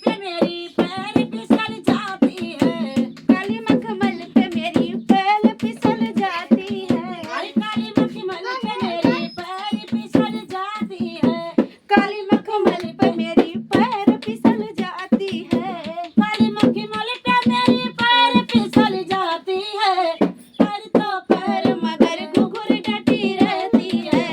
पे मेरी पैर फिसल जाती है। काली मखमल पे मेरी पैर फिसल जाती है। अरे काली मखमल पे मेरी पैर फिसल जाती है। काली मखमल पे मेरी पैर फिसल जाती है। काली मखमल पे मेरी पैर फिसल जाती है। पैर तो पैर मगर घुघुर डटी रहती है।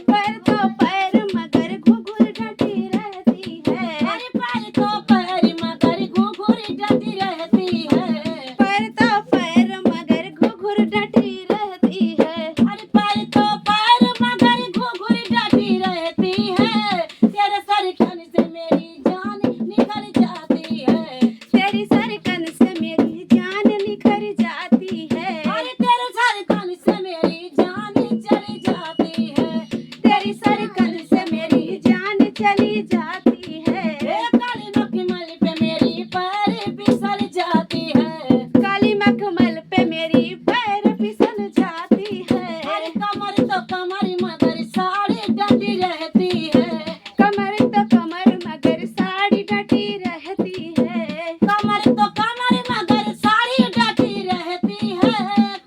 पैर तो पैर मगर घुघुर डटी रहती है। अरे पैर तो पैर मगर घुघुर डटी रहती है। पैर तो पैर मगर घुघुर डटी रहती है। अरे पैर तो पैर मगर घुघुर डटी रहती है। तेरे सरकन से मेरी जान निकल जाती है। तेरी सरकन से मेरी जान निखर जाती है। अरे तेरे सरकन से मेरी जान चली जाती है। तेरी सरकन से मेरी जान चली जाती है। ए काली मखमल पे मेरी पैर फिसल जाती है। काली मखमल पे मेरी पैर फिसल जाती है। अरे कमर तो कमर मगर साड़ी डटी रहती है। कमर तो कमर मगर साड़ी डटी रहती है। कमर तो कमर मगर साड़ी डटी रहती है।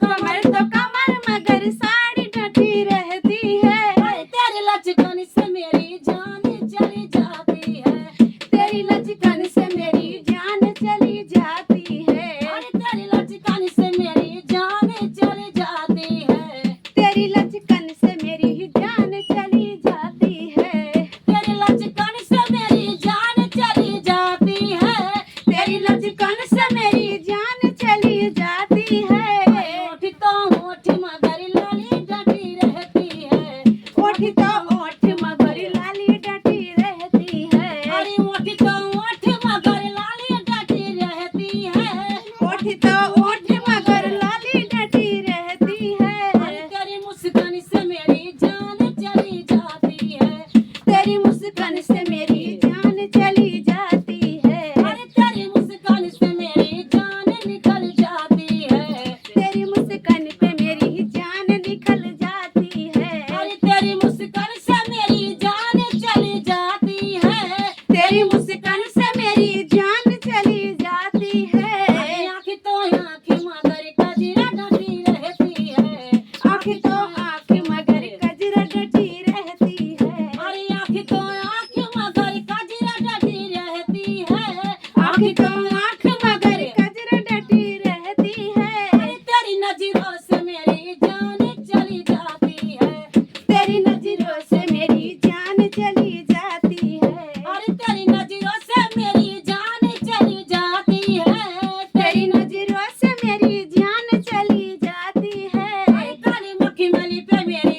कमर तो कमर मगर साड़ी डटी रहती है। अरे तेरे लचकन से मेरी जान चली जाती है। तेरी लचकन से मेरी जान चली जाती है। अरे तेरी लचकन से मेरी जान चली जाती है। तेरी लचकन से मेरी जान चली जाती है। तेरी लचकन से मेरी जान चली जाती है। तेरी लचकन से मेरी जान चली जाती है। होठ तो होठ मगर लाली डटी रहती है। ओठ तो ओठ मगर लाली डटी रहती है। अरे होठ तो होठ मगर लाली डटी रहती है। ओठ तो ओठ मगर लाली डटी रहती है। अरे तेरी मुस्कान से मेरी जान चली जाती है। तेरी मुस्कान से मेरी जान चली जाती है। अरे तेरी मुस्कान से मेरी जान निकल जाती है। तेरी मुस्कान पे मेरी जान निकल जाती है। अरे तेरी मुस्कान से मेरी जान चली जाती है। तेरी मुस्कान से मेरी जान चली जाती है। अरे आँख तो आँख मगर कजरा डटी रहती है। आँख तो आँख मगर कजरा डटी रहती है। अरे आँख तो आँख मगर कजरा डटी रहती है। आँख तो आँख मगर कजरा डटी रहती है। अरे तेरी नजरों से मेरी जान चली जाती है। तेरी नजरों से मेरी जान चली जाती है। अरे तेरी नजरों से मेरी जान चली जाती है। तेरी नजरों से मेरी जान चली जाती है। अरे काली मखमली पे मेरी